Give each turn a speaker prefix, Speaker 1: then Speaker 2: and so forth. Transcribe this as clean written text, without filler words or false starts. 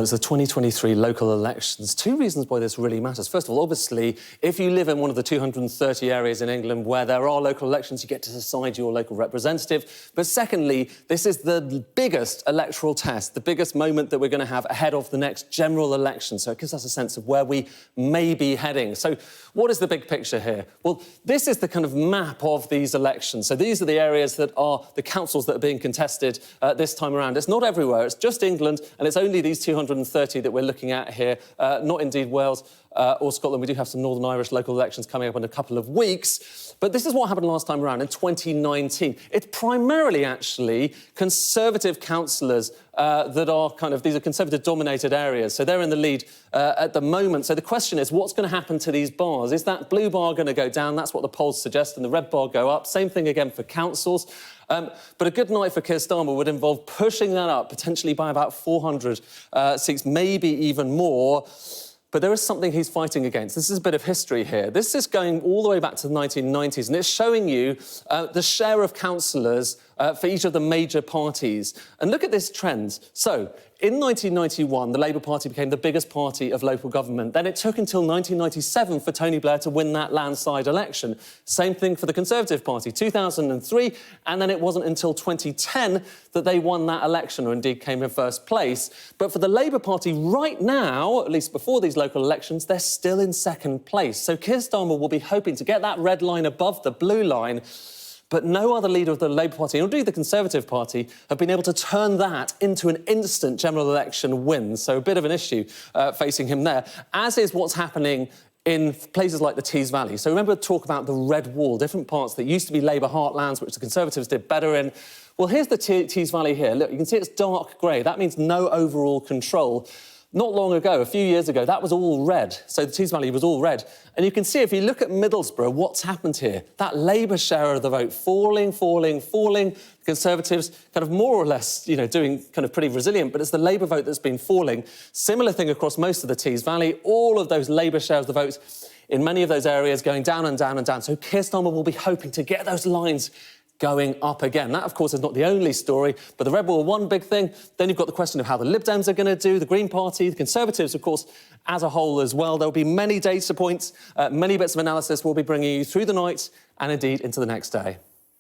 Speaker 1: Well, it's the 2023 local elections. Two reasons why this really matters. First of all, obviously, if you live in one of the 230 areas in England where there are local elections, you get to decide your local representative. But secondly, this is the biggest electoral test, the biggest moment that we're going to have ahead of the next general election. So it gives us a sense of where we may be heading. So what is the big picture here? Well, this is the kind of map of these elections. So these are the areas that are the councils that are being contested this time around. It's not everywhere. It's just England, and it's only these 230 that we're looking at here, not indeed Wales or Scotland. We do have some Northern Irish local elections coming up in a couple of weeks. But this is what happened last time around in 2019. It's primarily, actually, Conservative councillors that are these are Conservative-dominated areas. So they're in the lead at the moment. So the question is, what's going to happen to these bars? Is that blue bar going to go down? That's what the polls suggest, and the red bar go up. Same thing again for councils. But a good night for Keir Starmer would involve pushing that up, potentially by about 400 seats, maybe even more. But there is something he's fighting against. This is a bit of history here. This is going all the way back to the 1990s, and it's showing you the share of councillors for each of the major parties. And look at this trend. So, in 1991, the Labour Party became the biggest party of local government. Then it took until 1997 for Tony Blair to win that landslide election. Same thing for the Conservative Party, 2003, and then it wasn't until 2010 that they won that election, or indeed came in first place. But for the Labour Party right now, at least before these local elections, they're still in second place. So Keir Starmer will be hoping to get that red line above the blue line. But no other leader of the Labour Party, or indeed the Conservative Party, have been able to turn that into an instant general election win. So a bit of an issue facing him there, as is what's happening in places like the Tees Valley. So remember to talk about the red wall, different parts that used to be Labour heartlands, which the Conservatives did better in. Well, here's the Tees Valley here. Look, you can see it's dark grey. That means no overall control. Not long ago, a few years ago, that was all red. So the Tees Valley was all red. And you can see, if you look at Middlesbrough, what's happened here? That Labour share of the vote falling. The Conservatives more or less, doing pretty resilient, but it's the Labour vote that's been falling. Similar thing across most of the Tees Valley. All of those Labour shares of the votes in many of those areas going down and down and down. So Keir Starmer will be hoping to get those lines going up again. That, of course, is not the only story, but the red wall, one big thing. Then you've got the question of how the Lib Dems are going to do, the Green Party, the Conservatives, of course, as a whole as well. There'll be many data points, many bits of analysis we'll be bringing you through the night and indeed into the next day.